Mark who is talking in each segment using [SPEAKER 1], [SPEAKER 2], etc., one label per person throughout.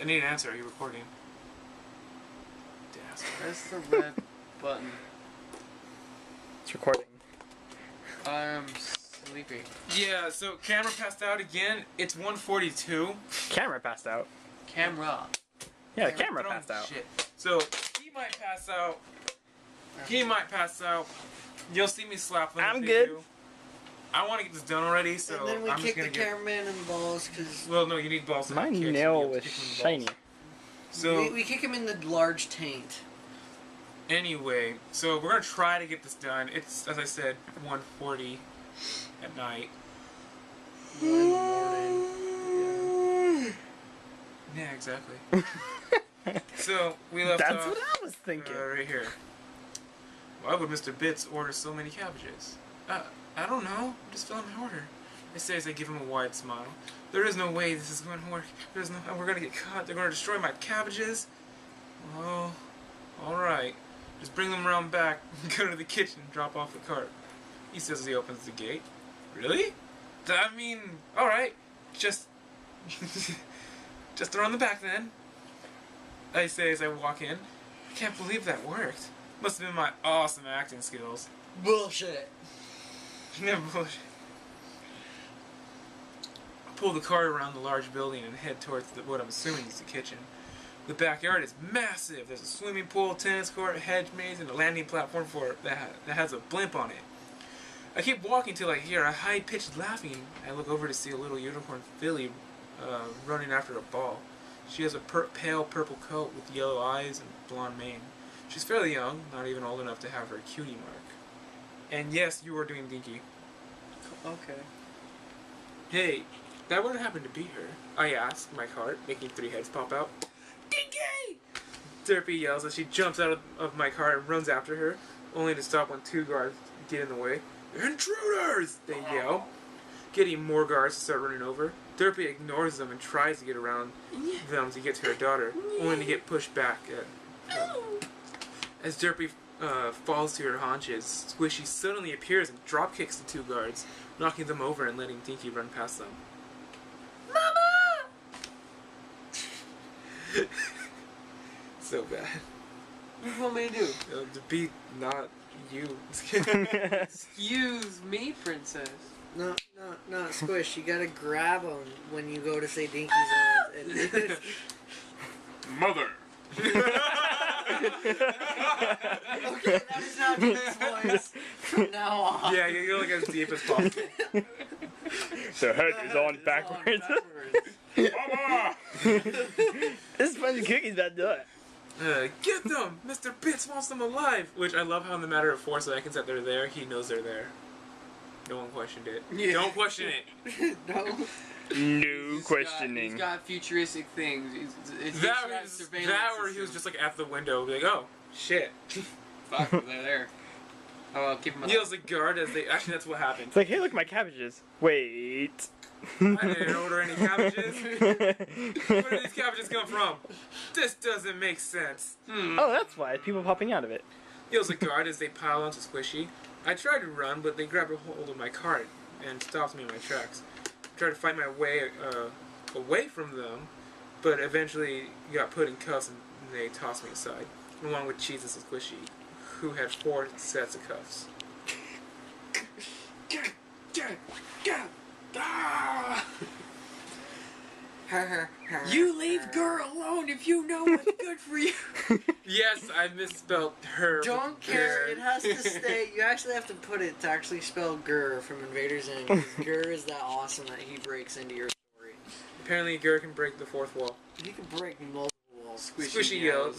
[SPEAKER 1] I need an answer. Are you recording?
[SPEAKER 2] Press the red button.
[SPEAKER 3] It's recording.
[SPEAKER 2] I'm sleepy.
[SPEAKER 1] Yeah, so camera passed out again. It's 1:42.
[SPEAKER 3] Camera passed out.
[SPEAKER 2] Camera.
[SPEAKER 3] Yeah, the camera passed out.
[SPEAKER 1] Shit. So he might pass out. He might pass out. You'll see me slap them.
[SPEAKER 3] I'm
[SPEAKER 1] if they
[SPEAKER 3] good.
[SPEAKER 1] do. I want to get this done already, so
[SPEAKER 4] And then we
[SPEAKER 1] I'm
[SPEAKER 4] kick
[SPEAKER 1] just
[SPEAKER 4] the
[SPEAKER 1] gonna
[SPEAKER 4] cameraman in the balls because
[SPEAKER 1] Well, no, you need balls. To
[SPEAKER 3] My
[SPEAKER 1] have kicks,
[SPEAKER 3] nail
[SPEAKER 1] you have to
[SPEAKER 3] was
[SPEAKER 1] kick them in the
[SPEAKER 3] shiny.
[SPEAKER 1] balls. So
[SPEAKER 4] we kick him in the large taint.
[SPEAKER 1] anyway, so we're gonna try to get this done. It's, as I said, 1:40 at night.
[SPEAKER 4] In the morning.
[SPEAKER 1] Yeah, exactly. So we left
[SPEAKER 3] That's
[SPEAKER 1] off
[SPEAKER 3] what I was thinking.
[SPEAKER 1] right here. Why would Mr. Bits order so many cabbages? I don't know. I'm just filling my order. It says I give him a wide smile. There is no way this is going to work. There's no. We're gonna get caught. They're gonna destroy my cabbages. Oh, all right. Just bring them around back. Go to the kitchen. Drop off the cart. He says as he opens the gate. Really? I mean, all right. Just throw in the back then. I say as I walk in. I can't believe that worked. Must have been my awesome acting skills.
[SPEAKER 4] Bullshit.
[SPEAKER 1] No bullshit. I pull the cart around the large building and head towards what I'm assuming is the kitchen. The backyard is massive. There's a swimming pool, tennis court, hedge maze, and a landing platform that has a blimp on it. I keep walking till I hear a high-pitched laughing. I look over to see a little unicorn filly running after a ball. She has a pale purple coat with yellow eyes and blonde mane. She's fairly young, not even old enough to have her cutie mark. And yes, you are doing Dinky.
[SPEAKER 2] Okay.
[SPEAKER 1] Hey, that wouldn't happen to be her. I ask, my cart, making 3 heads pop out. Dinky! Derpy yells as she jumps out of my car and runs after her, only to stop when 2 guards get in the way. Intruders! They yell, getting more guards to start running over. Derpy ignores them and tries to get around them to get to her daughter, only to get pushed back. As Derpy falls to her haunches, Squishy suddenly appears and drop kicks the 2 guards, knocking them over and letting Dinky run past them. Mama! So bad.
[SPEAKER 2] What do you want me to do?
[SPEAKER 1] To be not you.
[SPEAKER 2] Excuse me, princess.
[SPEAKER 4] No, Squish. You gotta grab him when you go to say Dinky's eyes.
[SPEAKER 1] Mother!
[SPEAKER 4] Okay, that is not Dinky's voice from now on.
[SPEAKER 1] Yeah, you go like as deep as possible.
[SPEAKER 3] The head is on backwards.
[SPEAKER 1] Mama!
[SPEAKER 3] This spongy cookie's about to do it.
[SPEAKER 1] Get them! Mr. Bits wants them alive! Which I love how in the matter of 4 seconds that they're there, he knows they're there. No one questioned it.
[SPEAKER 2] Yeah.
[SPEAKER 1] Don't question it.
[SPEAKER 4] No.
[SPEAKER 3] No questioning.
[SPEAKER 2] He's got futuristic things.
[SPEAKER 1] That where he was just like at the window, like, oh, shit.
[SPEAKER 2] Fuck, they're there. Oh, I'll keep him
[SPEAKER 1] Yells the guard as they. Actually, that's what happened.
[SPEAKER 3] It's like, hey, look, my cabbages. Wait.
[SPEAKER 1] I didn't order any cabbages. Where did these cabbages come from? This doesn't make sense.
[SPEAKER 3] Oh, that's why. People popping out of it.
[SPEAKER 1] Yells the guard as they pile onto Squishy. I tried to run, but they grabbed a hold of my cart and stopped me in my tracks. I tried to fight my way away from them, but eventually got put in cuffs and they tossed me aside, along with Jesus and Squishy, who had 4 sets of cuffs.
[SPEAKER 2] You leave girl alone if you know what's good for you.
[SPEAKER 1] Yes, I misspelled her.
[SPEAKER 4] Don't care. It has to stay. You actually have to put it to actually spell Gur from Invader's End. 'Cause Gur is that awesome that he breaks into your story.
[SPEAKER 1] Apparently, Gur can break the 4th wall.
[SPEAKER 4] He can break multiple walls.
[SPEAKER 1] Squishy yells.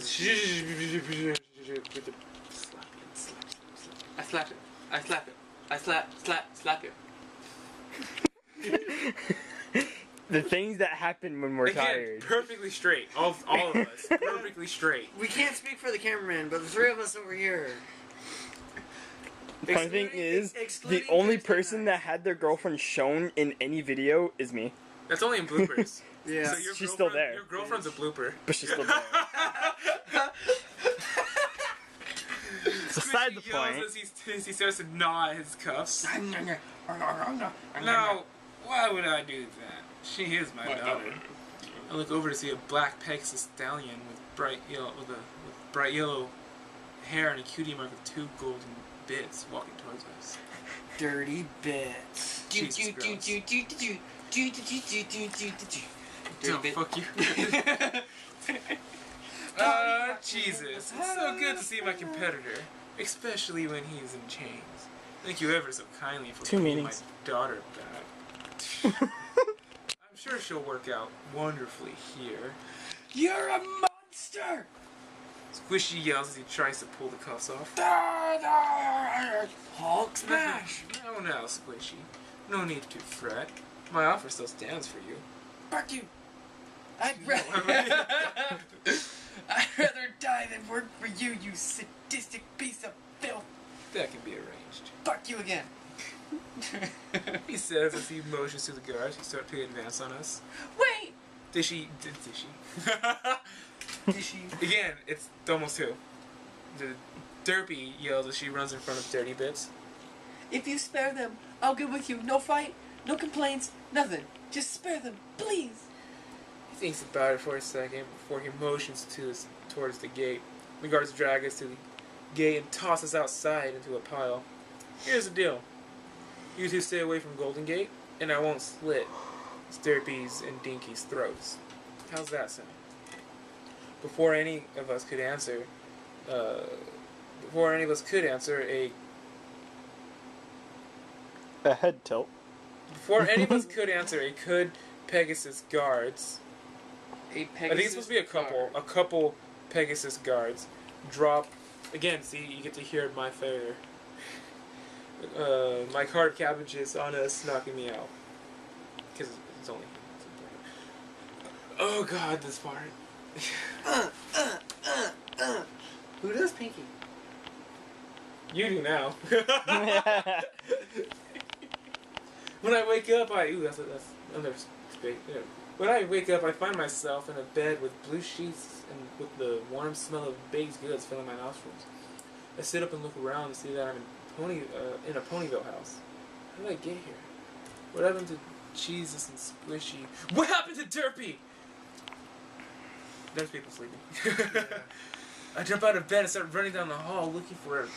[SPEAKER 2] I slap it. I slap it. I slap it.
[SPEAKER 3] The things that happen when we're
[SPEAKER 1] Again,
[SPEAKER 3] tired.
[SPEAKER 1] perfectly straight. All of us. Perfectly straight.
[SPEAKER 4] We can't speak for the cameraman, but the 3 of us over here.
[SPEAKER 3] The funny thing is, the
[SPEAKER 4] excluding
[SPEAKER 3] only
[SPEAKER 4] Thursday
[SPEAKER 3] person
[SPEAKER 4] night.
[SPEAKER 3] that had their girlfriend shown in any video is me.
[SPEAKER 1] That's only in bloopers.
[SPEAKER 4] Yeah.
[SPEAKER 1] So your
[SPEAKER 3] She's still
[SPEAKER 1] girlfriend-
[SPEAKER 3] there.
[SPEAKER 1] Your girlfriend's a blooper.
[SPEAKER 3] But she's still there. Beside the
[SPEAKER 1] Squishy yells
[SPEAKER 3] point.
[SPEAKER 1] as he starts to gnaw at his cuffs. Now, why would I do that? She is my daughter. I look over to see a black Pegasus stallion with bright yellow hair and a cutie mark with 2 golden bits walking towards us.
[SPEAKER 4] Dirty bits.
[SPEAKER 1] Jesus Christ.
[SPEAKER 2] Dirty bit.
[SPEAKER 1] Fuck you. Jesus. It's so good to see my competitor, especially when he's in chains. Thank you ever so kindly for
[SPEAKER 3] 2
[SPEAKER 1] bringing my
[SPEAKER 3] meanings.
[SPEAKER 1] daughter back. I'm sure she'll work out wonderfully here.
[SPEAKER 2] You're a monster!
[SPEAKER 1] Squishy yells as he tries to pull the cuffs off.
[SPEAKER 2] Hulk smash!
[SPEAKER 1] No, now, Squishy. No need to fret. My offer still stands for you.
[SPEAKER 2] Fuck you! I'd rather die than work for you, you sadistic piece of filth!
[SPEAKER 1] That can be arranged.
[SPEAKER 2] Fuck you again!
[SPEAKER 1] He says as he motions to the guards who start to advance on us.
[SPEAKER 2] Wait!
[SPEAKER 1] Dishy. Again, it's almost 2. The Derpy yells as she runs in front of Dirty Bits.
[SPEAKER 2] If you spare them, I'll go with you. No fight, no complaints, nothing. Just spare them, please.
[SPEAKER 1] He thinks about it for a second before he motions towards the gate. The guards drag us to the gate and toss us outside into a pile. Here's the deal. You two stay away from Golden Gate, and I won't slit Derpy's and Dinky's throats. How's that sound? Before any of us could answer, a
[SPEAKER 3] head tilt.
[SPEAKER 1] Before any of us could answer, a could Pegasus guards.
[SPEAKER 2] A
[SPEAKER 1] I think it's supposed to be a couple. A couple Pegasus guards drop. Again, see, you get to hear my failure. My card cabbages on us, knocking me out. Because it's only. Oh God, this part.
[SPEAKER 4] Who does Pinky?
[SPEAKER 1] You do now. When I wake up, that's another space. Yeah. When I wake up, I find myself in a bed with blue sheets and with the warm smell of baked goods filling my nostrils. I sit up and look around and see that I'm in a Ponyville house. How did I get here? What happened to Jesus and Squishy? What happened to Derpy? There's people sleeping. I jump out of bed and start running down the hall looking for her,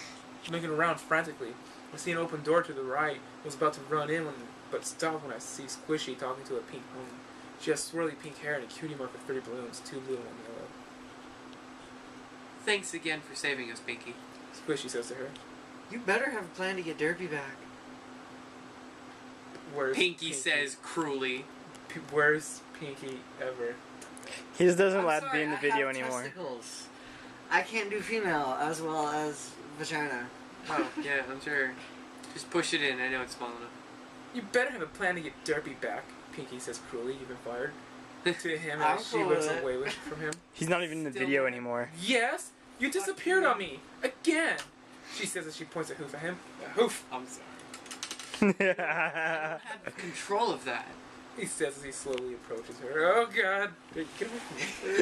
[SPEAKER 1] looking around frantically. I see an open door to the right. I was about to run in, but stop when I see Squishy talking to a pink pony. She has swirly pink hair and a cutie mark with 30 balloons, 2 blue and 1 yellow.
[SPEAKER 2] Thanks again for saving us, Pinky.
[SPEAKER 1] Squishy says to her.
[SPEAKER 4] You better have a plan to get Derpy back.
[SPEAKER 1] Where's
[SPEAKER 2] Pinky says cruelly.
[SPEAKER 1] Where's Pinky ever?
[SPEAKER 3] He just doesn't
[SPEAKER 4] I'm
[SPEAKER 3] allowed to
[SPEAKER 4] sorry,
[SPEAKER 3] be in the
[SPEAKER 4] I
[SPEAKER 3] video
[SPEAKER 4] have
[SPEAKER 3] anymore.
[SPEAKER 4] Testicles. I can't do female as well as vagina.
[SPEAKER 2] Oh, yeah, I'm sure. Just push it in. I know it's small enough.
[SPEAKER 1] You better have a plan to get Derpy back, Pinky says cruelly. You've been fired. To him
[SPEAKER 4] I'm
[SPEAKER 1] as she
[SPEAKER 4] cool
[SPEAKER 1] looks
[SPEAKER 4] with it.
[SPEAKER 1] away from him.
[SPEAKER 3] He's not even in the
[SPEAKER 2] Still
[SPEAKER 3] video
[SPEAKER 2] there.
[SPEAKER 3] anymore.
[SPEAKER 1] Yes, you disappeared on me again. She says as she points a hoof at him. A hoof.
[SPEAKER 2] I'm sorry. I don't have control of that.
[SPEAKER 1] He says as he slowly approaches her. Oh God! Get away from me!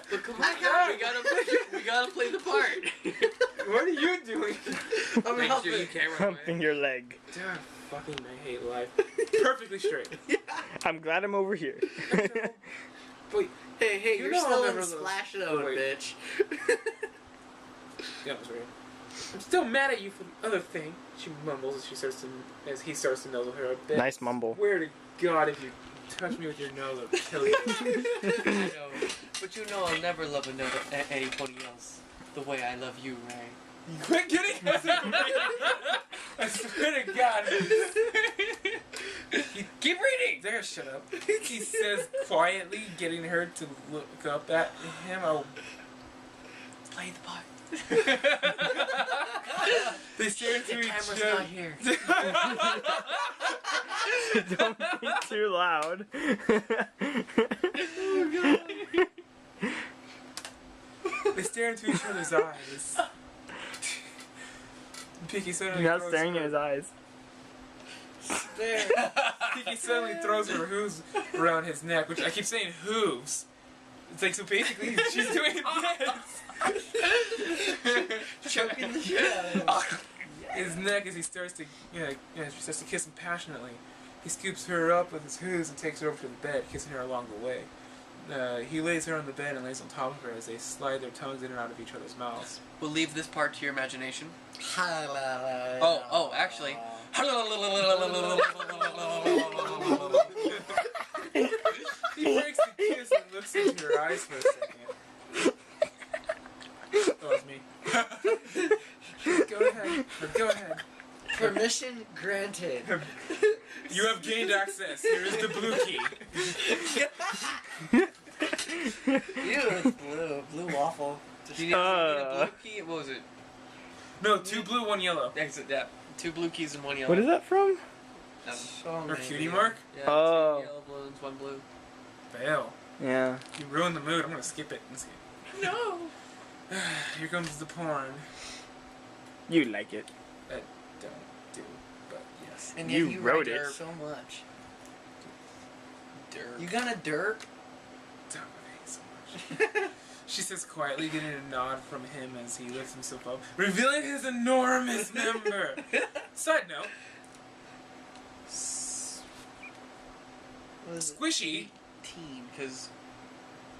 [SPEAKER 2] But come on, we gotta play the part.
[SPEAKER 1] What are you doing?
[SPEAKER 4] I'm
[SPEAKER 2] Make
[SPEAKER 4] helping.
[SPEAKER 2] sure you can't run
[SPEAKER 3] Humping
[SPEAKER 2] away.
[SPEAKER 3] your leg.
[SPEAKER 1] God, fucking I hate life. Perfectly straight.
[SPEAKER 3] I'm glad I'm over here.
[SPEAKER 1] Wait,
[SPEAKER 4] Hey,
[SPEAKER 1] You
[SPEAKER 4] you're
[SPEAKER 1] know
[SPEAKER 4] still
[SPEAKER 1] I'll
[SPEAKER 4] in
[SPEAKER 1] never
[SPEAKER 4] Splash
[SPEAKER 1] lose.
[SPEAKER 4] Zone,
[SPEAKER 1] Wait.
[SPEAKER 4] bitch.
[SPEAKER 1] yeah, I was right. I'm still mad at you for the other thing. She mumbles as he starts to nuzzle her a bit.
[SPEAKER 3] Nice mumble.
[SPEAKER 1] Swear to God, if you touch me with your nose, I'll kill you.
[SPEAKER 2] I know, but you know I'll never love anybody else the way I love you, Ray.
[SPEAKER 1] Quit getting us at me! I swear to God.
[SPEAKER 2] Keep reading.
[SPEAKER 1] There, shut up. He says quietly, getting her to look up at him. Oh,
[SPEAKER 2] Play the part.
[SPEAKER 1] they stare into
[SPEAKER 2] The
[SPEAKER 1] each
[SPEAKER 2] camera's
[SPEAKER 1] other.
[SPEAKER 2] not here.
[SPEAKER 3] Don't be too loud.
[SPEAKER 1] They stare into each other's eyes. Pinky suddenly
[SPEAKER 3] You're not
[SPEAKER 1] throws
[SPEAKER 3] staring
[SPEAKER 1] her,
[SPEAKER 3] in his eyes.
[SPEAKER 1] Pinky suddenly throws her hooves around his neck, which I keep saying hooves. It's like, so basically she's doing this.
[SPEAKER 4] Choking the shit out of him.
[SPEAKER 1] His neck as he starts to, she starts to kiss him passionately. He scoops her up with his hooves and takes her over to the bed, kissing her along the way. He lays her on the bed and lays on top of her as they slide their tongues in and out of each other's mouths.
[SPEAKER 2] We'll leave this part to your imagination.
[SPEAKER 4] Oh,
[SPEAKER 2] Actually.
[SPEAKER 1] He breaks the kiss and looks into her eyes for a second. That was me. Go ahead. Go ahead.
[SPEAKER 4] Permission granted.
[SPEAKER 1] You have gained access. Here is the blue key.
[SPEAKER 4] Ew, it's blue. Blue waffle.
[SPEAKER 2] Do you need a blue key? What was it?
[SPEAKER 1] No, 2 blue, 1 yellow.
[SPEAKER 2] Exit, yeah. 2 blue keys and 1 yellow.
[SPEAKER 3] What is that from?
[SPEAKER 1] Or cutie mark?
[SPEAKER 2] Yeah,
[SPEAKER 3] Oh.
[SPEAKER 2] 2 yellow balloons, 1 blue.
[SPEAKER 1] Fail.
[SPEAKER 3] Yeah.
[SPEAKER 1] You ruined the mood. I'm gonna skip it.
[SPEAKER 2] No!
[SPEAKER 1] Here comes the porn.
[SPEAKER 3] You like it.
[SPEAKER 1] I don't do, but yes.
[SPEAKER 4] And
[SPEAKER 3] You
[SPEAKER 4] yet you
[SPEAKER 3] wrote
[SPEAKER 4] write
[SPEAKER 3] it.
[SPEAKER 4] so much.
[SPEAKER 2] Dirt.
[SPEAKER 4] You gonna dirt?
[SPEAKER 1] Don't hate so much. She says quietly, getting a nod from him as he lifts himself up, revealing his enormous member. Side note. Squishy.
[SPEAKER 2] Because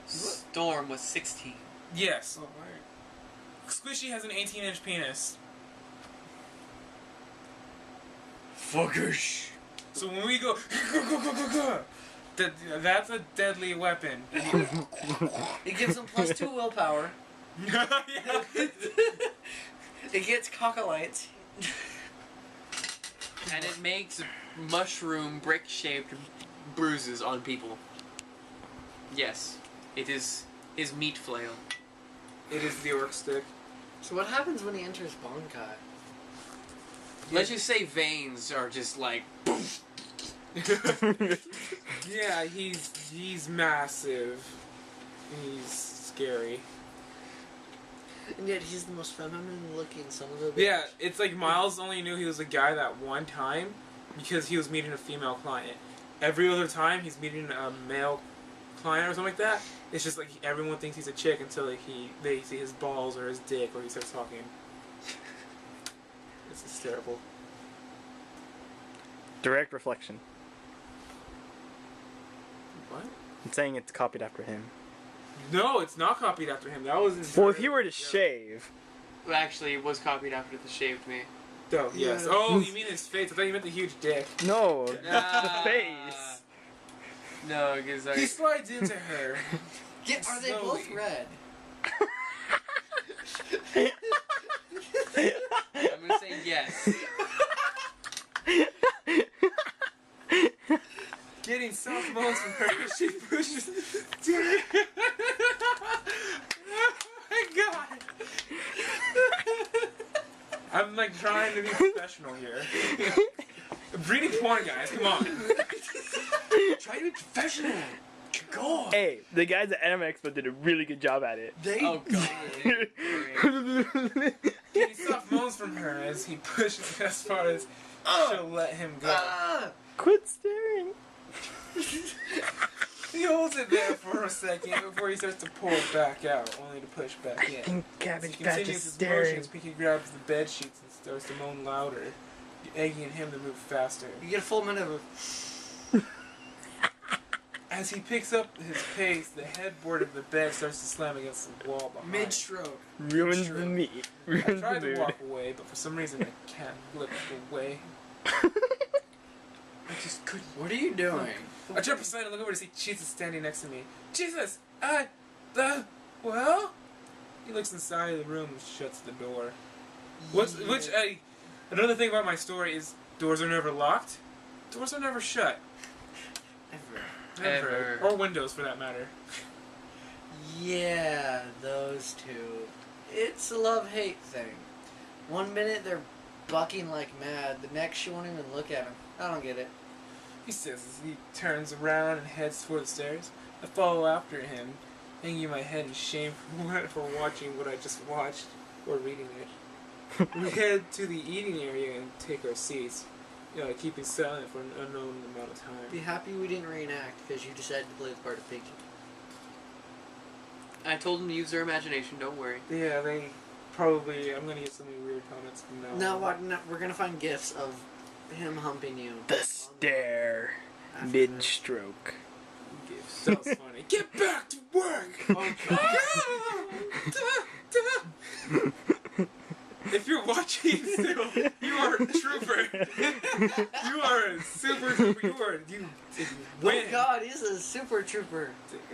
[SPEAKER 2] Storm was 16.
[SPEAKER 1] Yes.
[SPEAKER 4] Oh, right.
[SPEAKER 1] Squishy has an 18-inch penis.
[SPEAKER 4] Fuckers.
[SPEAKER 1] So when we go, that's a deadly weapon.
[SPEAKER 4] It gives him +2 willpower.
[SPEAKER 1] Yeah.
[SPEAKER 4] It gets cockalites.
[SPEAKER 2] And it makes mushroom brick-shaped bruises on people. Yes, it is his meat flail.
[SPEAKER 1] It is the orc stick.
[SPEAKER 4] So what happens when he enters Bonkai?
[SPEAKER 2] Let's just say veins are just like...
[SPEAKER 1] Yeah, he's massive. He's scary.
[SPEAKER 4] And yet he's the most feminine looking son of a bitch.
[SPEAKER 1] Yeah, it's like Miles only knew he was a guy that one time because he was meeting a female client. Every other time he's meeting a male client or something like that. It's just like everyone thinks he's a chick until like they see his balls or his dick or he starts talking. It's hysterical.
[SPEAKER 3] Direct reflection.
[SPEAKER 1] What?
[SPEAKER 3] I'm saying it's copied after him.
[SPEAKER 1] No, it's not copied after him. That was his.
[SPEAKER 3] Well, if he were to shave.
[SPEAKER 2] Actually, it was copied after the shaved me.
[SPEAKER 1] Oh, yes.
[SPEAKER 4] Yeah.
[SPEAKER 1] Oh, you mean his face? I thought you meant the huge dick.
[SPEAKER 3] No, the
[SPEAKER 2] Ah.
[SPEAKER 3] face.
[SPEAKER 2] No, because
[SPEAKER 1] He slides into her.
[SPEAKER 4] Are they both
[SPEAKER 1] Slowly.
[SPEAKER 4] red?
[SPEAKER 2] I'm gonna say yes.
[SPEAKER 1] Getting soft moans from her, she pushes. Oh my god! I'm like trying to be professional here. Reading porn, guys, come on.
[SPEAKER 4] Try to be professional. God.
[SPEAKER 3] Hey, the guys at Anime Expo did a really good job at it.
[SPEAKER 4] They
[SPEAKER 2] Oh god.
[SPEAKER 1] Getting soft moans from her as he pushes as far as she'll let him go.
[SPEAKER 3] Quit staring.
[SPEAKER 1] He holds it there for a second before he starts to pull it back out, only to push back
[SPEAKER 3] I
[SPEAKER 1] in.
[SPEAKER 3] think
[SPEAKER 1] As
[SPEAKER 3] Cabbage
[SPEAKER 1] he
[SPEAKER 3] Patch
[SPEAKER 1] continues
[SPEAKER 3] is
[SPEAKER 1] his
[SPEAKER 3] staring.
[SPEAKER 1] motions, Pinky grabs the bed sheets and starts to moan louder, egging him to move faster.
[SPEAKER 4] You get a full minute of
[SPEAKER 1] As he picks up his pace, the headboard of the bed starts to slam against the wall behind.
[SPEAKER 4] mid-stroke.
[SPEAKER 3] Ruins the meat.
[SPEAKER 1] I
[SPEAKER 3] Ruins
[SPEAKER 1] tried
[SPEAKER 3] the
[SPEAKER 1] to
[SPEAKER 3] mood.
[SPEAKER 1] walk away, but for some reason I can't flip away. I just couldn't.
[SPEAKER 4] What are you doing?
[SPEAKER 1] I jump aside and look over to see Jesus standing next to me. Jesus! Well? He looks inside of the room and shuts the door. Another thing about my story is doors are never locked. Doors are never shut.
[SPEAKER 2] Ever.
[SPEAKER 1] Or windows, for that matter.
[SPEAKER 4] Yeah, those two. It's a love-hate thing. One minute they're bucking like mad, the next you won't even look at him. I don't get it.
[SPEAKER 1] He says as he turns around and heads toward the stairs. I follow after him, hanging my head in shame for watching what I just watched, or reading it. We head to the eating area and take our seats, keeping silent for an unknown amount of
[SPEAKER 4] Be
[SPEAKER 1] time.
[SPEAKER 4] happy we didn't reenact because you decided to play the part of Pinky.
[SPEAKER 2] I told them to use their imagination, don't worry.
[SPEAKER 1] Yeah, they probably. I'm gonna get so many weird comments from now.
[SPEAKER 4] Now
[SPEAKER 1] on.
[SPEAKER 4] what? No, we're gonna find gifs of him humping you
[SPEAKER 3] This
[SPEAKER 4] on
[SPEAKER 3] stare mid-stroke.
[SPEAKER 1] Gifts. That was funny. Get back to work! If you're watching still, you are a trooper. You are a super trooper. You win.
[SPEAKER 4] Oh God, he's a super trooper.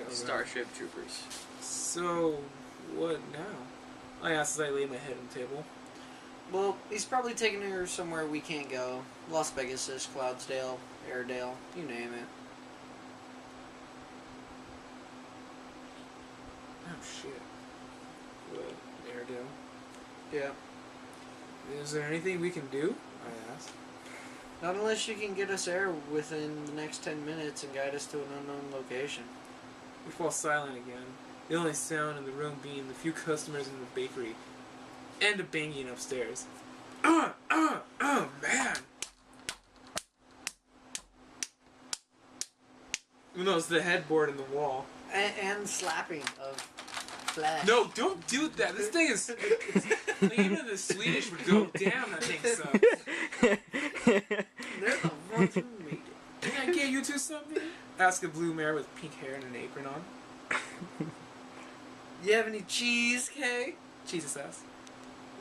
[SPEAKER 2] Starship Troopers.
[SPEAKER 1] So, what now? I asked as I lay my head on the table.
[SPEAKER 4] Well, he's probably taking her somewhere we can't go. Las Vegas, Cloudsdale, Airedale, you name it.
[SPEAKER 1] Oh shit. What? Airedale?
[SPEAKER 4] Yeah.
[SPEAKER 1] Is there anything we can do? I asked.
[SPEAKER 4] Not unless you can get us air within the next 10 minutes and guide us to an unknown location.
[SPEAKER 1] We fall silent again. The only sound in the room being the few customers in the bakery. And a banging upstairs. Man! No, it's the headboard in the wall.
[SPEAKER 4] And slapping of flesh.
[SPEAKER 1] No, don't do that. This thing is... like, even the Swedish would go, damn, that thing sucks.
[SPEAKER 4] They're the ones who made it.
[SPEAKER 1] Can I get you two something? Ask a blue mare with pink hair and an apron on.
[SPEAKER 4] You have any cheesecake?
[SPEAKER 1] Jesus asks.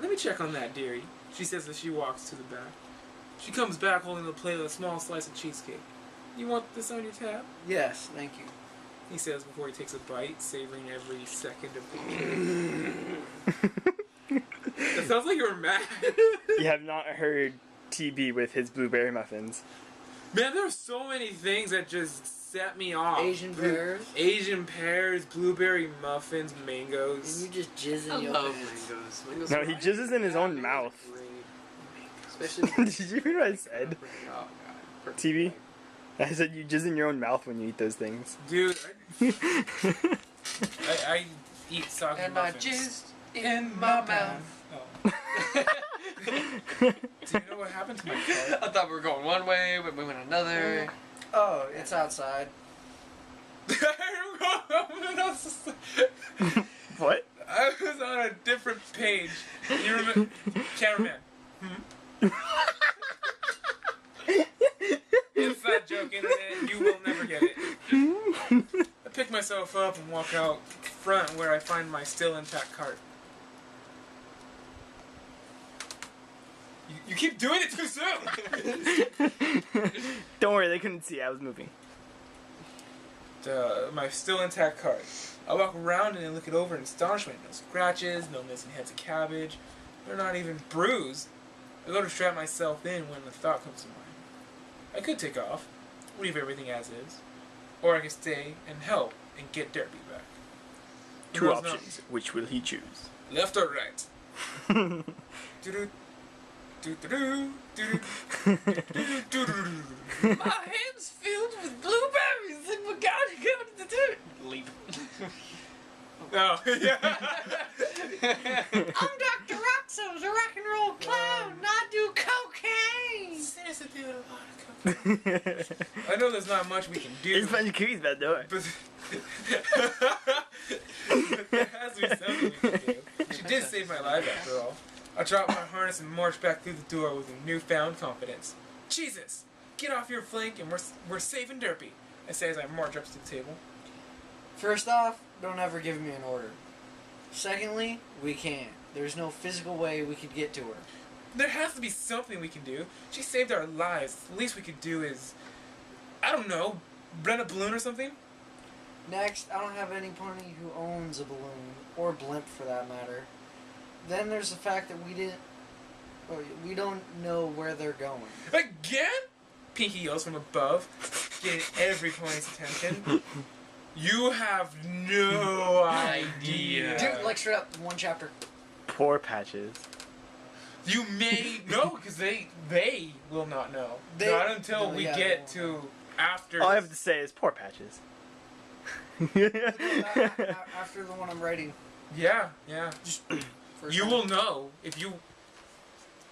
[SPEAKER 1] Let me check on that, dearie. She says as she walks to the back. She comes back holding a plate with a small slice of cheesecake. You want this on your tab?
[SPEAKER 4] Yes, thank you.
[SPEAKER 1] He says before he takes a bite, savoring every second of the cake. That sounds like you were mad.
[SPEAKER 3] You have not heard TB with his blueberry muffins.
[SPEAKER 1] Man, there are so many things that just set me off.
[SPEAKER 4] Asian pears.
[SPEAKER 1] Asian pears, blueberry muffins,
[SPEAKER 4] And
[SPEAKER 1] mangoes.
[SPEAKER 4] you just jizz
[SPEAKER 2] I
[SPEAKER 4] in your
[SPEAKER 2] love
[SPEAKER 4] pants.
[SPEAKER 2] mangoes. Mangoes
[SPEAKER 3] No,
[SPEAKER 2] are
[SPEAKER 3] he
[SPEAKER 2] right.
[SPEAKER 3] jizzes in his own
[SPEAKER 2] Yeah,
[SPEAKER 3] mouth.
[SPEAKER 2] mangoes are great. Especially.
[SPEAKER 3] Did you hear what I said?
[SPEAKER 2] Oh god.
[SPEAKER 3] TV? I said you jizz in your own mouth when you eat those things.
[SPEAKER 1] Dude, I eat soggy
[SPEAKER 2] And I
[SPEAKER 1] muffins.
[SPEAKER 2] jizzed in my mouth.
[SPEAKER 1] Oh. Do you know what happened to my car?
[SPEAKER 2] I thought we were going one way, but we went another.
[SPEAKER 4] Oh, it's outside.
[SPEAKER 3] What?
[SPEAKER 1] I was on a different page. You remember? Cameraman. Inside joke, internet. You will never get it. I pick myself up and walk out front where I find my still intact cart. You keep doing it too soon!
[SPEAKER 3] Don't worry, they couldn't see. I was moving.
[SPEAKER 1] My still intact cart. I walk around and look it over in astonishment. No scratches, no missing heads of cabbage. They're not even bruised. I go to strap myself in when the thought comes to mind. I could take off, leave everything as is, or I could stay and help and get Derby back.
[SPEAKER 3] Two
[SPEAKER 1] There was no-
[SPEAKER 3] options. Which will he choose?
[SPEAKER 1] Left or right? Do-do, do-do-do, do-do, do-do-do-do-do.
[SPEAKER 2] My hand's filled with blueberries and we gotta go to the dirt. Leap.
[SPEAKER 1] Oh, yeah.
[SPEAKER 4] I'm Dr. Roxo's a rock and roll clown. I do cocaine.
[SPEAKER 1] I know there's not much we can do.
[SPEAKER 3] There's a bunch of cookies by the door.
[SPEAKER 1] But there has to be something we can do. She did save my life after all. I dropped my harness and marched back through the door with a newfound confidence. Jesus! Get off your flank and we're safe and derpy, I say as I march up to the table.
[SPEAKER 4] First off, don't ever give me an order. Secondly, we can't. There's no physical way we could get to her.
[SPEAKER 1] There has to be something we can do. She saved our lives. The least we could do is, I don't know, rent a balloon or something?
[SPEAKER 4] Next, I don't have anybody who owns a balloon, or blimp for that matter. Then there's the fact that we don't know where they're going.
[SPEAKER 1] Again? Pinky yells from above, getting every pony's attention. You have no idea.
[SPEAKER 4] Dude, like straight up, one chapter.
[SPEAKER 3] Poor Patches.
[SPEAKER 1] You may know, because they will not know. Not until we
[SPEAKER 4] yeah,
[SPEAKER 1] get
[SPEAKER 4] they won't
[SPEAKER 1] to after.
[SPEAKER 3] All I have to say is poor Patches.
[SPEAKER 4] After the one I'm writing.
[SPEAKER 1] Yeah.
[SPEAKER 4] Just first
[SPEAKER 1] You
[SPEAKER 4] one.
[SPEAKER 1] will know if you.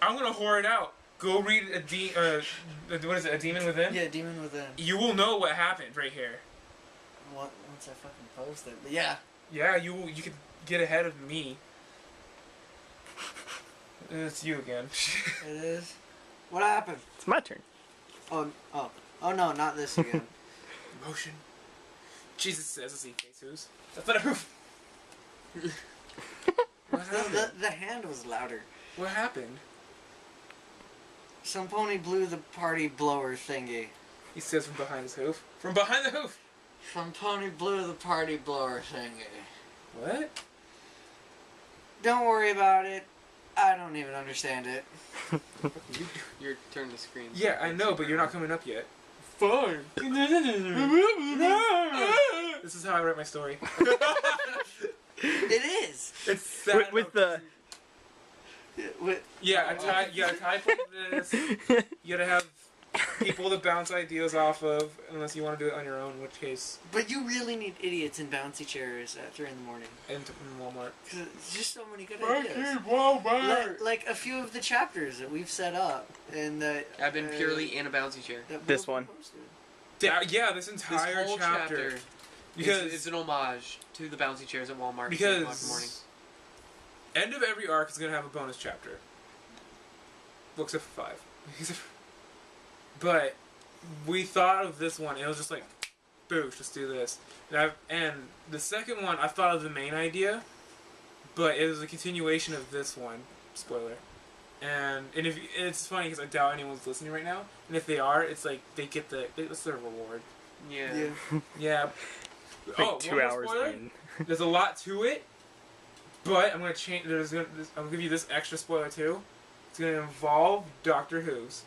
[SPEAKER 1] I'm gonna whore it out. Go read what is it? A Demon Within.
[SPEAKER 4] Yeah, Demon Within.
[SPEAKER 1] You will know what happened right here.
[SPEAKER 4] Once I fucking post it. But yeah.
[SPEAKER 1] Yeah, you could get ahead of me. It's you again.
[SPEAKER 4] It is. What happened?
[SPEAKER 3] It's my turn.
[SPEAKER 4] Oh no, not this again.
[SPEAKER 1] Motion. Jesus says as he Jesus. That's not a hoof. What happened?
[SPEAKER 4] The hand was louder.
[SPEAKER 1] What happened?
[SPEAKER 4] Some pony blew the party blower thingy.
[SPEAKER 1] He says from behind his hoof. From behind the hoof!
[SPEAKER 4] Some pony blew the party blower thingy.
[SPEAKER 1] What?
[SPEAKER 4] Don't worry about it. I don't even understand it.
[SPEAKER 2] Your turn to screen.
[SPEAKER 1] Yeah, I know, but you're not coming up yet.
[SPEAKER 2] Fine.
[SPEAKER 1] This is how I write my story.
[SPEAKER 4] It is.
[SPEAKER 1] It's sad.
[SPEAKER 3] with the.
[SPEAKER 1] Yeah, you gotta type like this. You gotta have people to bounce ideas off of, unless you want to do it on your own, in which case,
[SPEAKER 4] But you really need idiots in bouncy chairs at 3 in the morning.
[SPEAKER 1] in Walmart.
[SPEAKER 4] Because there's just so many good ideas.
[SPEAKER 1] Walmart!
[SPEAKER 4] Like a few of the chapters that we've set up, and that
[SPEAKER 2] I've been purely in a bouncy chair.
[SPEAKER 4] that
[SPEAKER 3] This
[SPEAKER 4] will be
[SPEAKER 3] one.
[SPEAKER 4] posted.
[SPEAKER 1] Yeah, this
[SPEAKER 2] This
[SPEAKER 1] entire
[SPEAKER 2] whole
[SPEAKER 1] chapter.
[SPEAKER 2] chapter
[SPEAKER 1] Because
[SPEAKER 2] it's an homage to the bouncy chairs at Walmart. at 7 o'clock in the morning.
[SPEAKER 1] Because end of every arc is gonna have a bonus chapter. Well, except for 5. But we thought of this one. It was just like, boosh, let's do this. And the second one, I thought of the main idea, but it was a continuation of this one. Spoiler. And if it's funny because I doubt anyone's listening right now. And if they are, it's like they get it's their reward.
[SPEAKER 2] Yeah.
[SPEAKER 1] Yeah.
[SPEAKER 3] Like
[SPEAKER 1] Oh,
[SPEAKER 3] 2
[SPEAKER 1] one more
[SPEAKER 3] hours
[SPEAKER 1] spoiler?
[SPEAKER 3] in.
[SPEAKER 1] There's a lot to it, but I'm gonna change. I'm gonna give you this extra spoiler too. It's gonna involve Doctor Who's.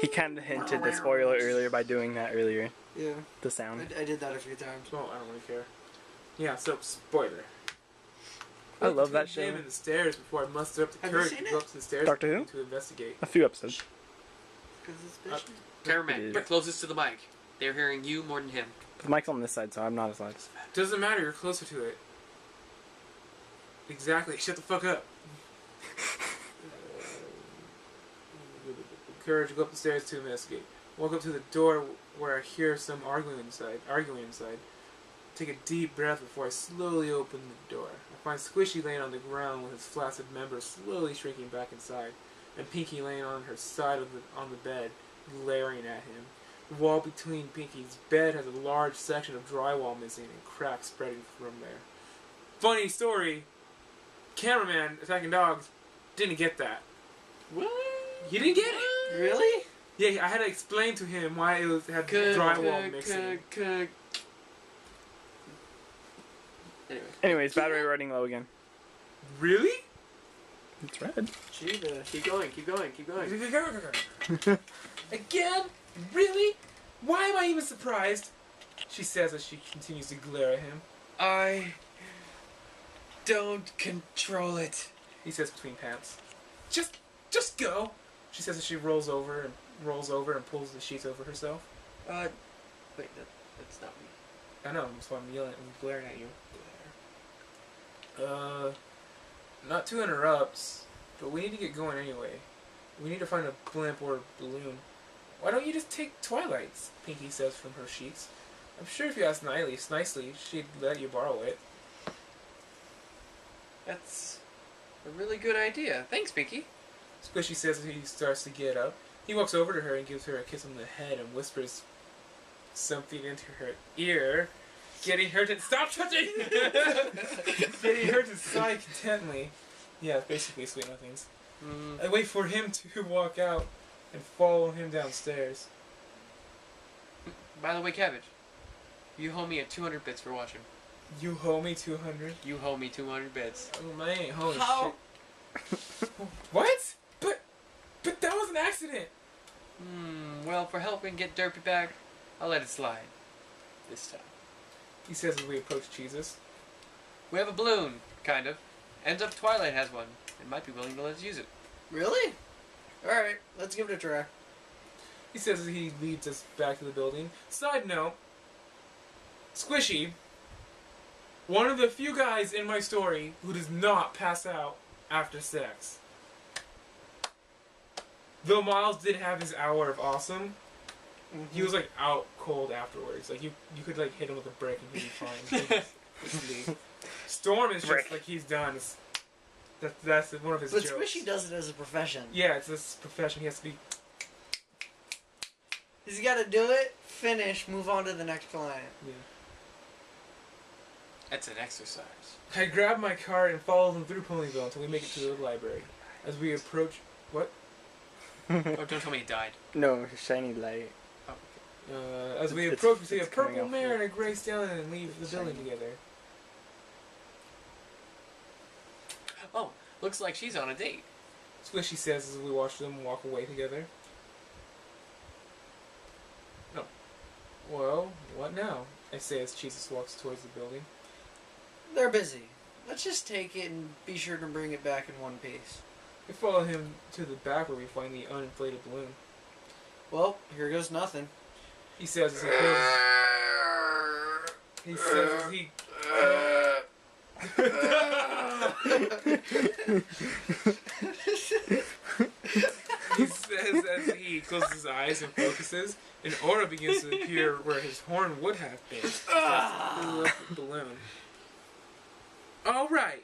[SPEAKER 3] He kind of hinted the spoiler earlier by doing that earlier.
[SPEAKER 4] Yeah,
[SPEAKER 3] The sound.
[SPEAKER 4] I did that a few times.
[SPEAKER 1] Oh, I don't really care. Yeah, so spoiler.
[SPEAKER 3] I love that
[SPEAKER 1] Between him
[SPEAKER 3] show.
[SPEAKER 1] and the stairs before I muster up the
[SPEAKER 4] Have you
[SPEAKER 1] courage
[SPEAKER 4] seen
[SPEAKER 1] to go
[SPEAKER 4] it?
[SPEAKER 1] up to the stairs
[SPEAKER 3] Doctor Who?
[SPEAKER 1] to investigate.
[SPEAKER 3] A few episodes.
[SPEAKER 4] Because it's bitchy.
[SPEAKER 2] Cameraman,
[SPEAKER 3] It is.
[SPEAKER 2] you're closest to the mic. They're hearing you more than him.
[SPEAKER 3] The mic's on this side, so I'm not as loud.
[SPEAKER 1] Doesn't matter. You're closer to it. Exactly. Shut the fuck up. Courage to go up the stairs to investigate. Walk up to the door where I hear some arguing inside. Take a deep breath before I slowly open the door. I find Squishy laying on the ground with his flaccid members slowly shrinking back inside, and Pinky laying on her side on the bed, glaring at him. The wall between Pinky's bed has a large section of drywall missing and cracks spreading from there. Funny story. Cameraman attacking dogs didn't get that.
[SPEAKER 2] What?
[SPEAKER 1] He didn't get it.
[SPEAKER 4] Really?
[SPEAKER 1] Yeah, I had to explain to him why it had drywall mixing.
[SPEAKER 2] Anyway.
[SPEAKER 3] Anyways, battery running low again.
[SPEAKER 1] Really?
[SPEAKER 3] It's red.
[SPEAKER 4] Gee, the
[SPEAKER 2] Keep going, keep going, keep going.
[SPEAKER 1] Again? Really? Why am I even surprised? She says as she continues to glare at him.
[SPEAKER 2] I don't control it.
[SPEAKER 1] He says between pants. Just go. She says as she rolls over and pulls the sheets over herself.
[SPEAKER 2] Wait, that's not me.
[SPEAKER 1] I know, that's why I'm yelling and glaring at you. Not to interrupt, but we need to get going anyway. We need to find a blimp or a balloon. Why don't you just take Twilight's? Pinky says from her sheets. I'm sure if you asked nicely, she'd let you borrow it.
[SPEAKER 2] That's a really good idea. Thanks, Pinky.
[SPEAKER 1] Squishy says as he starts to get up. He walks over to her and gives her a kiss on the head and whispers something into her ear, getting her to stop touching. Getting her to sigh contently. Yeah, basically sweet nothings. I wait for him to walk out and follow him downstairs.
[SPEAKER 2] By the way, Cabbage, you owe me 200 bits for watching.
[SPEAKER 1] You owe me 200.
[SPEAKER 2] You owe me 200 bits.
[SPEAKER 1] Oh man, holy
[SPEAKER 4] How?
[SPEAKER 1] shit! What? But that was an accident.
[SPEAKER 2] Well, for helping get Derpy back, I'll let it slide. This time.
[SPEAKER 1] He says as we approach Jesus.
[SPEAKER 2] We have a balloon, kind of. Ends up Twilight has one, and might be willing to let us use it.
[SPEAKER 4] Really? Alright, let's give it a try.
[SPEAKER 1] He says as he leads us back to the building. Side note, Squishy, one of the few guys in my story who does not pass out after sex. Though Miles did have his hour of awesome, he was like out cold afterwards. Like you could like hit him with a brick and he'd be fine. Storm is just
[SPEAKER 3] Brick.
[SPEAKER 1] like he's done. That's one of his
[SPEAKER 4] But
[SPEAKER 1] jokes.
[SPEAKER 4] Squishy does it as a profession.
[SPEAKER 1] Yeah, it's his profession. He has to be.
[SPEAKER 4] He's got to do it, finish, move on to the next client.
[SPEAKER 1] Yeah.
[SPEAKER 2] That's an exercise.
[SPEAKER 1] I grab my cart and follow them through Ponyville until we make it to the library. As we approach, what?
[SPEAKER 2] Oh, don't tell me he died.
[SPEAKER 3] No, shiny light.
[SPEAKER 1] As we
[SPEAKER 3] It's-
[SPEAKER 1] approach, we see a
[SPEAKER 3] it's coming
[SPEAKER 1] purple
[SPEAKER 3] off
[SPEAKER 1] mare
[SPEAKER 3] the-
[SPEAKER 1] and a gray stallion and leave the building
[SPEAKER 3] Shiny.
[SPEAKER 1] together.
[SPEAKER 2] Oh, looks like she's on a date.
[SPEAKER 1] Squishy says as we watch them walk away together. No. Well, what now? I say as Jesus walks towards the building.
[SPEAKER 4] They're busy. Let's just take it and be sure to bring it back in one piece.
[SPEAKER 1] We follow him to the back where we find the uninflated balloon.
[SPEAKER 4] Well, here goes nothing.
[SPEAKER 1] He says as he closes. He says as he. He says as he closes his eyes and focuses, an aura begins to appear where his horn would have been. That's the balloon. All right.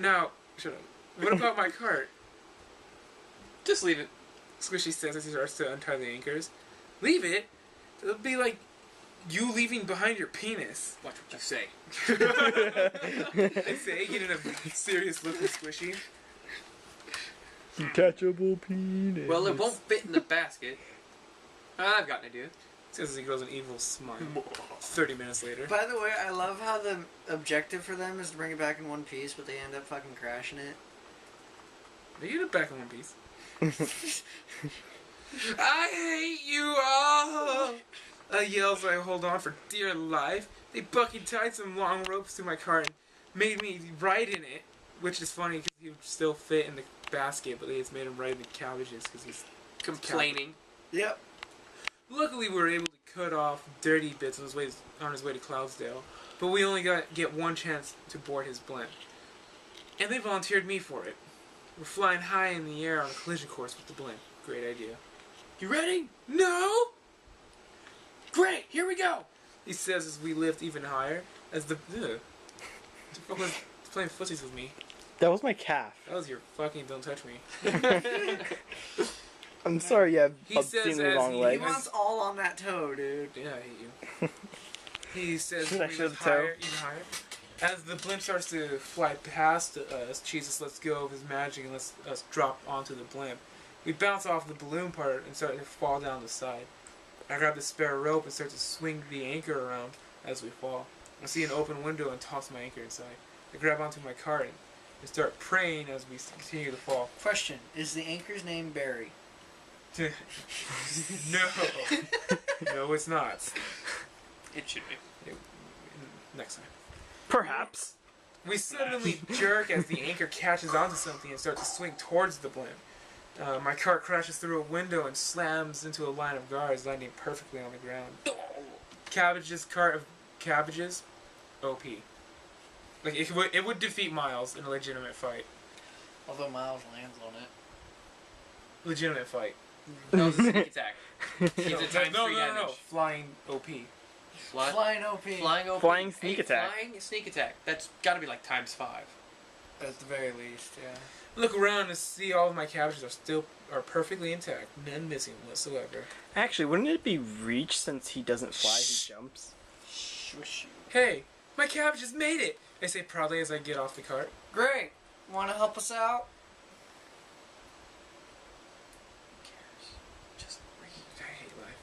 [SPEAKER 1] Now, shut up. What about my cart?
[SPEAKER 2] Just leave it.
[SPEAKER 1] Squishy says as he starts to untie the anchors. Leave it? It'll be like you leaving behind your penis.
[SPEAKER 2] Watch what you say.
[SPEAKER 1] I say, getting a serious look at Squishy.
[SPEAKER 3] Catchable penis.
[SPEAKER 2] Well, it won't fit in the basket. I've got an idea.
[SPEAKER 1] Says as he grows an evil smile. 30 minutes later.
[SPEAKER 4] By the way, I love how the objective for them is to bring it back in one piece, but they end up fucking crashing it.
[SPEAKER 1] They get it back in one piece. I hate you all! I yell as I hold on for dear life. They bucket tied some long ropes to my cart and made me ride in it. Which is funny because he would still fit in the basket, but they just made him ride in the cabbages because he's
[SPEAKER 2] Complaining.
[SPEAKER 4] Yep.
[SPEAKER 1] Luckily, we were able to cut off Dirty Bits on his way to Cloudsdale, but we only get one chance to board his blimp. And they volunteered me for it. We're flying high in the air on a collision course with the blimp. Great idea.
[SPEAKER 2] You ready?
[SPEAKER 1] No!
[SPEAKER 2] Great, here we go.
[SPEAKER 1] He says as we lift even higher, as the... Ugh. The fuck was playing footsies with me.
[SPEAKER 3] That was my calf.
[SPEAKER 1] That was your fucking don't touch me.
[SPEAKER 3] I'm sorry, you have
[SPEAKER 1] He says
[SPEAKER 3] obscenely
[SPEAKER 1] as
[SPEAKER 3] long
[SPEAKER 1] he-
[SPEAKER 4] He
[SPEAKER 3] legs.
[SPEAKER 4] wants all on that toe, dude.
[SPEAKER 1] Yeah, I hate you. He says
[SPEAKER 3] Should I
[SPEAKER 1] even
[SPEAKER 3] show the toe?
[SPEAKER 1] higher, even higher. As the blimp starts to fly past us, Jesus lets go of his magic and lets us drop onto the blimp. We bounce off the balloon part and start to fall down the side. I grab the spare rope and start to swing the anchor around as we fall. I see an open window and toss my anchor inside. I grab onto my cart and start praying as we continue to fall.
[SPEAKER 4] Question: is the anchor's name Barry?
[SPEAKER 1] No. No, it's not.
[SPEAKER 2] It should be.
[SPEAKER 1] Next time.
[SPEAKER 3] Perhaps.
[SPEAKER 1] We suddenly jerk as the anchor catches onto something and starts to swing towards the blimp. My cart crashes through a window and slams into a line of guards, landing perfectly on the ground. Cabbage's cart of cabbages, OP. Like it would defeat Miles in a legitimate fight.
[SPEAKER 4] Although Miles lands on it.
[SPEAKER 1] Legitimate fight.
[SPEAKER 2] That was a sneak attack. Gives
[SPEAKER 1] No,
[SPEAKER 2] it times
[SPEAKER 1] no,
[SPEAKER 2] 3
[SPEAKER 1] no,
[SPEAKER 2] damage.
[SPEAKER 1] no. Flying OP.
[SPEAKER 2] Flying
[SPEAKER 4] OP.
[SPEAKER 2] Flying OP.
[SPEAKER 3] Flying sneak
[SPEAKER 2] Hey,
[SPEAKER 3] attack.
[SPEAKER 2] Flying sneak attack. That's got to be like times 5.
[SPEAKER 4] At the very least, yeah.
[SPEAKER 1] Look around to see all of my cabbages are perfectly intact, none missing whatsoever.
[SPEAKER 3] Actually, wouldn't it be reach since he doesn't fly, he jumps?
[SPEAKER 2] Swish you.
[SPEAKER 1] Hey, my cabbages made it! I say proudly as I get off the cart.
[SPEAKER 4] Great. Want to help us out?
[SPEAKER 2] Just
[SPEAKER 1] I hate life.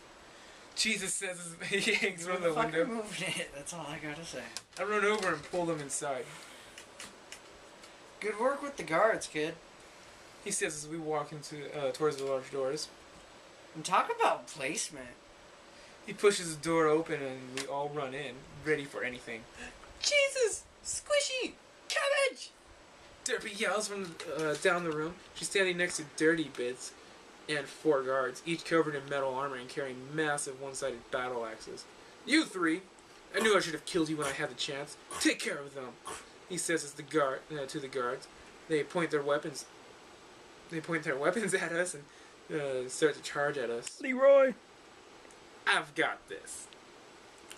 [SPEAKER 1] Jesus says as he hangs from the
[SPEAKER 4] You're fucking
[SPEAKER 1] window.
[SPEAKER 4] moving it. That's all I gotta say.
[SPEAKER 1] I run over and pull them inside.
[SPEAKER 4] Good work with the guards, kid.
[SPEAKER 1] He says as we walk into towards the large doors.
[SPEAKER 4] And talk about placement.
[SPEAKER 1] He pushes the door open and we all run in, ready for anything.
[SPEAKER 2] Jesus! Squishy! Cabbage!
[SPEAKER 1] Derpy yells from down the room. She's standing next to Dirty Bits and 4 guards, each covered in metal armor and carrying massive one-sided battle axes. You 3! I knew I should have killed you when I had the chance. Take care of them! He says as to the guards. They point their weapons. They point their weapons at us and start to charge at us.
[SPEAKER 3] Leroy!
[SPEAKER 1] I've got this.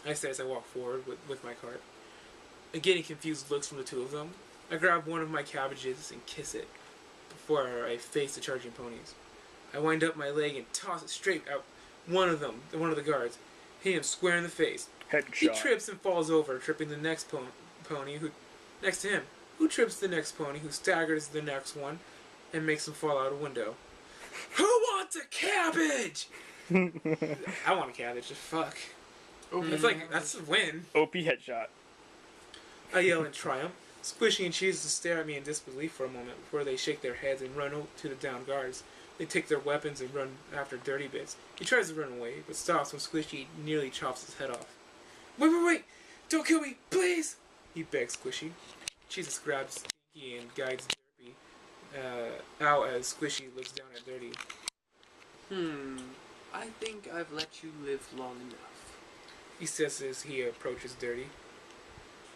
[SPEAKER 1] I say as I walk forward with my cart. Getting confused looks from the two of them. I grab one of my cabbages and kiss it before I face the charging ponies. I wind up my leg and toss it straight out one of the guards, hitting him square in the face. He
[SPEAKER 3] Headshot.
[SPEAKER 1] trips and falls over, tripping the next pony who next to him, who trips the next pony, who staggers the next one, and makes him fall out a window. Who wants a cabbage? I want a cabbage. Just fuck. That's a win.
[SPEAKER 3] OP headshot.
[SPEAKER 1] I yell in triumph. Squishy and Cheese stare at me in disbelief for a moment before they shake their heads and run to the downed guards. They take their weapons and run after Dirty Bits. He tries to run away, but stops when Squishy nearly chops his head off. Wait! Don't kill me, please! He begs Squishy. Jesus grabs Stinky and guides Derpy out as Squishy looks down at Dirty.
[SPEAKER 2] I think I've let you live long enough.
[SPEAKER 1] He says as he approaches Dirty.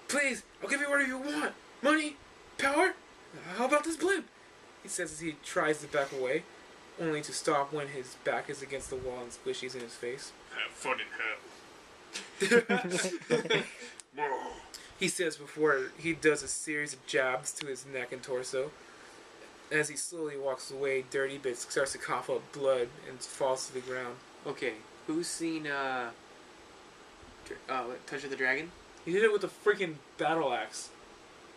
[SPEAKER 1] Please, I'll give you whatever you want. Money? Power? How about this blimp? He says as he tries to back away, only to stop when his back is against the wall and Squishy's in his face.
[SPEAKER 3] Have fun in hell.
[SPEAKER 1] He says before he does a series of jabs to his neck and torso. As he slowly walks away, Dirty Bits starts to cough up blood and falls to the ground.
[SPEAKER 2] Okay, who's seen Touch of the Dragon?
[SPEAKER 1] He did it with a freaking battle axe.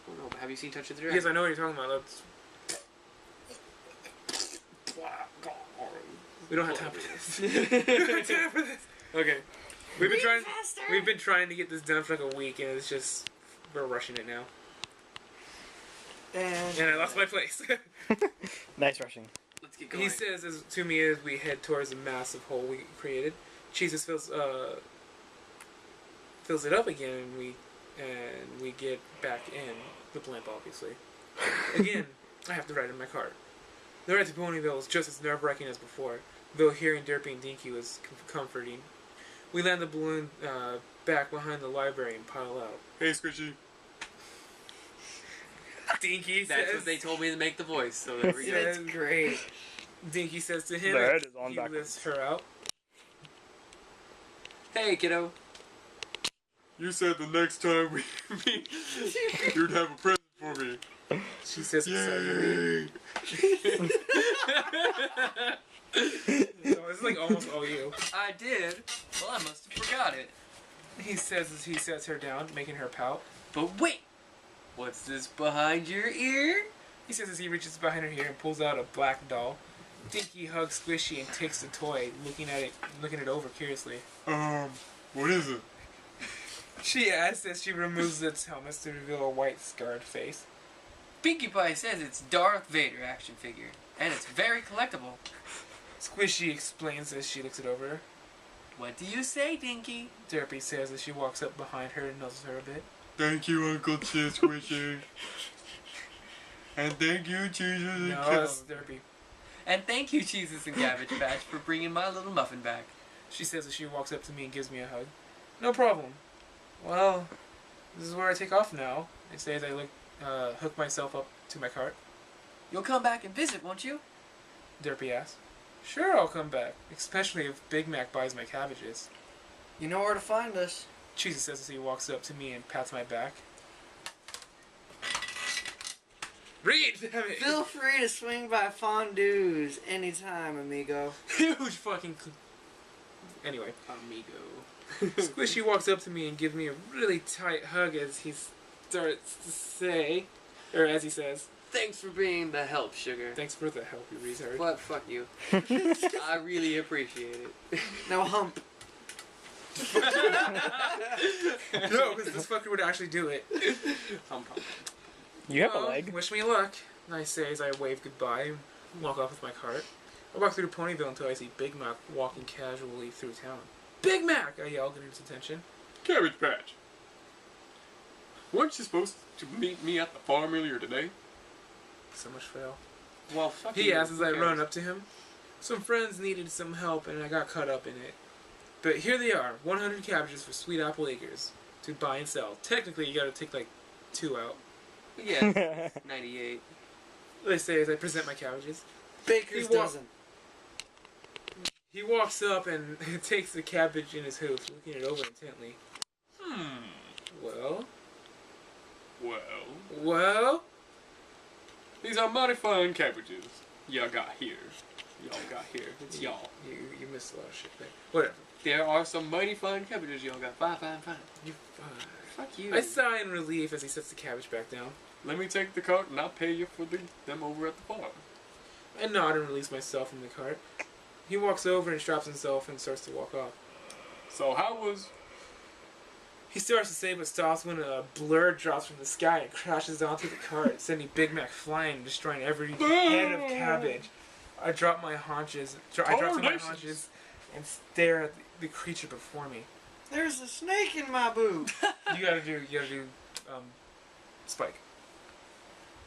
[SPEAKER 2] Oh no, but have you seen Touch of the Dragon?
[SPEAKER 1] Yes, I know what you're talking about. We don't have time for this. We don't have time for this. Okay. We've been trying to get this done for like a week, and it's just we're rushing it now. And I lost my place.
[SPEAKER 3] Nice rushing.
[SPEAKER 2] Let's get going.
[SPEAKER 1] He says to me as we head towards the massive hole we created. Jesus fills it up again, and we get back in the blimp, obviously. Again, I have to ride in my cart. The ride to Ponyville was just as nerve-wracking as before, though hearing Derpy and Dinky was comforting. We land the balloon back behind the library and pile out.
[SPEAKER 3] Hey, Squishy.
[SPEAKER 1] Dinky
[SPEAKER 2] That's
[SPEAKER 1] says...
[SPEAKER 2] what they told me to make the voice, so there we go.
[SPEAKER 4] That's great.
[SPEAKER 1] Dinky says to him,
[SPEAKER 3] The head is on
[SPEAKER 1] he
[SPEAKER 3] backwards.
[SPEAKER 1] lifts her out.
[SPEAKER 2] Hey, kiddo.
[SPEAKER 3] You said the next time we meet, you'd have a present for me.
[SPEAKER 1] She says excitedly. So it's like almost all you.
[SPEAKER 2] I did. Well, I must have forgot it.
[SPEAKER 1] He says as he sets her down, making her pout.
[SPEAKER 2] But wait! What's this behind your ear?
[SPEAKER 1] He says as he reaches behind her ear and pulls out a black doll. Dinky hugs Squishy and takes the toy, looking it over curiously.
[SPEAKER 3] What is it?
[SPEAKER 1] She asks as she removes its helmet to reveal a white scarred face.
[SPEAKER 2] Pinkie Pie says it's Darth Vader action figure, and it's very collectible.
[SPEAKER 1] Squishy explains as she looks it over.
[SPEAKER 2] What do you say, Dinky?
[SPEAKER 1] Derpy says as she walks up behind her and nuzzles her a bit.
[SPEAKER 3] Thank you, Uncle Cheese Squishy. And thank you, Jesus and
[SPEAKER 1] No,
[SPEAKER 3] Cow.
[SPEAKER 1] that's Derpy.
[SPEAKER 2] And thank you, Jesus and Cabbage Patch, for bringing my little muffin back.
[SPEAKER 1] She says as she walks up to me and gives me a hug. No problem. Well, this is where I take off now. I say as I hook myself up to my cart.
[SPEAKER 2] You'll come back and visit, won't you?
[SPEAKER 1] Derpy asks. Sure, I'll come back. Especially if Big Mac buys my cabbages.
[SPEAKER 4] You know where to find us.
[SPEAKER 1] Jesus says as he walks up to me and pats my back. Read! Damn it!
[SPEAKER 4] Feel free to swing by Fondue's anytime, amigo.
[SPEAKER 1] Huge fucking... Anyway.
[SPEAKER 2] Amigo.
[SPEAKER 1] Squishy walks up to me and gives me a really tight hug as he starts to say... Or as he says...
[SPEAKER 2] Thanks for being the help, sugar.
[SPEAKER 1] Thanks for the help, you retard.
[SPEAKER 2] What? Fuck you. I really appreciate it.
[SPEAKER 4] Now hump.
[SPEAKER 1] No, because this fucker would actually do it.
[SPEAKER 2] Hump, hump.
[SPEAKER 3] You have a
[SPEAKER 1] Well,
[SPEAKER 3] leg.
[SPEAKER 1] Wish me luck. I say as I wave goodbye and walk off with my cart. I walk through Ponyville until I see Big Mac walking casually through town. Big Mac! I yell, getting his attention.
[SPEAKER 3] Cabbage Patch. Weren't you supposed to meet me at the farm earlier today?
[SPEAKER 1] So much fail.
[SPEAKER 2] Well, fuck
[SPEAKER 1] He
[SPEAKER 2] you.
[SPEAKER 1] asks as I
[SPEAKER 2] Who cares?
[SPEAKER 1] run up to him. Some friends needed some help and I got caught up in it. But here they are, 100 cabbages for Sweet Apple Acres to buy and sell. Technically, you gotta take like 2 out.
[SPEAKER 2] Yeah, 98.
[SPEAKER 1] They say as I present my cabbages.
[SPEAKER 4] Baker's
[SPEAKER 1] He wa-
[SPEAKER 4] dozen.
[SPEAKER 1] He walks up and takes the cabbage in his hoof, looking it over intently. Well?
[SPEAKER 3] Well,
[SPEAKER 1] Well?
[SPEAKER 3] are mighty fine cabbages y'all got here. Y'all got here. It's y'all.
[SPEAKER 1] You missed a lot of shit there. Whatever.
[SPEAKER 3] There are some mighty fine cabbages y'all got. Fine.
[SPEAKER 1] You,
[SPEAKER 3] Fuck you.
[SPEAKER 1] I sigh in relief as he sets the cabbage back down.
[SPEAKER 3] Let me take the cart and I'll pay you for them over at the farm.
[SPEAKER 1] I nod and release myself from the cart. He walks over and straps himself and starts to walk off.
[SPEAKER 3] So how was...
[SPEAKER 1] He starts to say but stops when a blur drops from the sky and crashes onto the cart, sending Big Mac flying and destroying every head of cabbage. I drop my haunches. I drop to my haunches and stare at the creature before me.
[SPEAKER 4] There's a snake in my boot.
[SPEAKER 1] You gotta do Spike.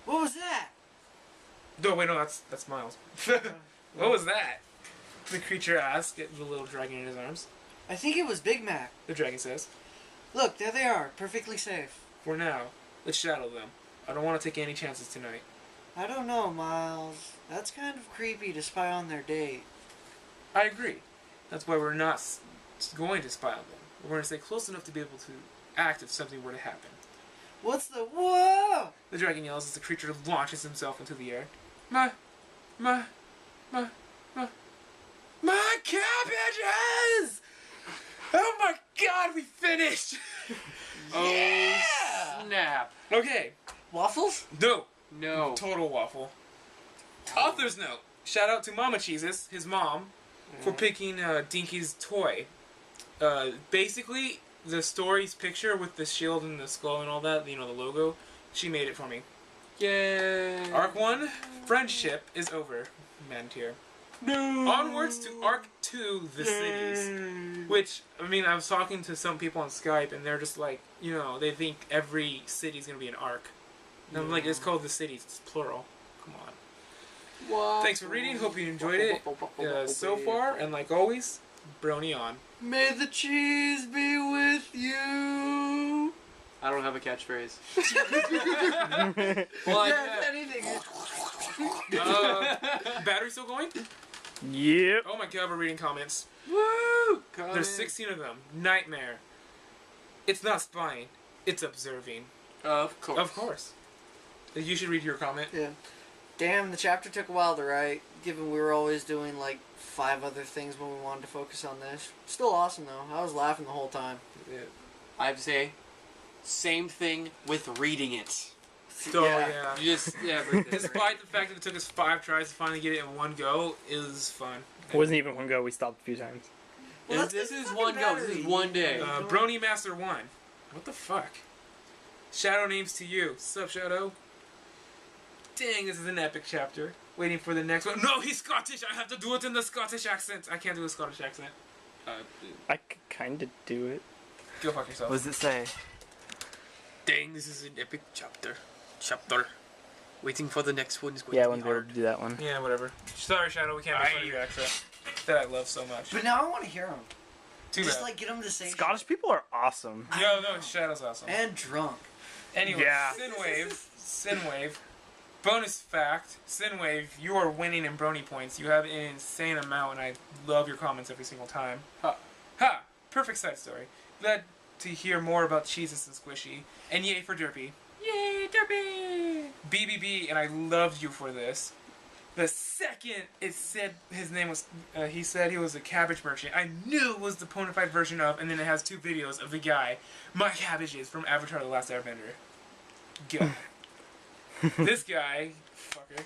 [SPEAKER 4] What was that?
[SPEAKER 1] No, wait, no, that's Miles. What was that? The creature asks, getting the little dragon in his arms.
[SPEAKER 4] I think it was Big Mac.
[SPEAKER 1] The dragon says,
[SPEAKER 4] Look, there they are, perfectly safe.
[SPEAKER 1] "For now, let's shadow them. I don't want to take any chances tonight."
[SPEAKER 4] I don't know, Miles. That's kind of creepy to spy on their date.
[SPEAKER 1] I agree. That's why we're not going to spy on them. We're going to stay close enough to be able to act if something were to happen.
[SPEAKER 4] What's the... Whoa!
[SPEAKER 1] The dragon yells as the creature launches himself into the air. My cabbages! Oh my god, we finished!
[SPEAKER 2] Oh, snap.
[SPEAKER 1] Okay,
[SPEAKER 4] Waffles?
[SPEAKER 1] no.
[SPEAKER 2] No.
[SPEAKER 1] Total waffle. Author's note. Shout out to Mama Cheeses, his mom, for picking Dinky's toy. Basically, the story's picture with the shield and the skull and all that, the logo, she made it for me.
[SPEAKER 2] Yay.
[SPEAKER 1] Arc 1, friendship is over. Mantier.
[SPEAKER 3] No!
[SPEAKER 1] Onwards to Arc 2, the cities. Which, I mean, I was talking to some people on Skype, and they're just like, they think every city's gonna be an arc. And I'm like, it's called the cities, it's plural. Come on.
[SPEAKER 2] What?
[SPEAKER 1] Thanks for reading, hope you enjoyed it so far, and like always, Brony on.
[SPEAKER 4] May the cheese be with you.
[SPEAKER 2] I don't have a catchphrase.
[SPEAKER 4] Well,
[SPEAKER 2] Yeah.
[SPEAKER 4] anything.
[SPEAKER 1] Battery still going?
[SPEAKER 5] Yep.
[SPEAKER 1] Oh my god, we're reading comments.
[SPEAKER 2] Woo!
[SPEAKER 1] There's 16 of them. Nightmare. It's not spying, it's observing.
[SPEAKER 2] Of course.
[SPEAKER 1] Of course. You should read your comment.
[SPEAKER 4] Yeah. Damn, the chapter took a while to write, given we were always doing like 5 other things when we wanted to focus on this. Still awesome though. I was laughing the whole time.
[SPEAKER 1] Yeah.
[SPEAKER 2] I have to say, same thing with reading it.
[SPEAKER 1] So, yeah.
[SPEAKER 2] You just, everything.
[SPEAKER 1] Despite the fact that it took us 5 tries to finally get it in one go, it was fun.
[SPEAKER 5] It wasn't even one go. We stopped a few times.
[SPEAKER 4] Well,
[SPEAKER 2] this
[SPEAKER 4] that's
[SPEAKER 2] is
[SPEAKER 4] fucking
[SPEAKER 2] one go. This
[SPEAKER 4] battery.
[SPEAKER 2] is one day.
[SPEAKER 1] Brony Master 1. What the fuck? Shadow names to you. Sup, Shadow? Dang, this is an epic chapter. Waiting for the next one. No, he's Scottish! I have to do it in the Scottish accent! I can't do a Scottish accent.
[SPEAKER 5] I could kind of do it.
[SPEAKER 1] Go fuck yourself.
[SPEAKER 5] What does it say?
[SPEAKER 2] Dang, this is an epic chapter. Waiting for the next one is going
[SPEAKER 5] Yeah, I
[SPEAKER 2] to
[SPEAKER 5] wouldn't
[SPEAKER 2] be
[SPEAKER 5] be able
[SPEAKER 2] hard.
[SPEAKER 5] to do that one.
[SPEAKER 1] Yeah, whatever. Sorry, Shadow, we can't make fun of your accent. That I love so much.
[SPEAKER 4] But now I want to hear them.
[SPEAKER 1] Too
[SPEAKER 4] Just
[SPEAKER 1] bad.
[SPEAKER 4] like get them to say
[SPEAKER 5] Scottish people are awesome.
[SPEAKER 1] No, Shadow's awesome.
[SPEAKER 4] and drunk.
[SPEAKER 1] Anyway,
[SPEAKER 5] Yeah.
[SPEAKER 1] Sinwave. Bonus fact, Sinwave, you are winning in Brony points. You have an insane amount, and I love your comments every single time. Ha! Perfect side story. Glad to hear more about Cheeses and Squishy. And yay for Derpy. Yay, Derpy! BBB, and I loved you for this. The second it said his name was, he said he was a cabbage merchant, I knew it was the ponified version of, and then it has 2 videos of the guy, my cabbages from Avatar The Last Airbender. Go. This guy, fucker.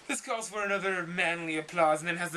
[SPEAKER 1] This calls for another manly applause, and then has the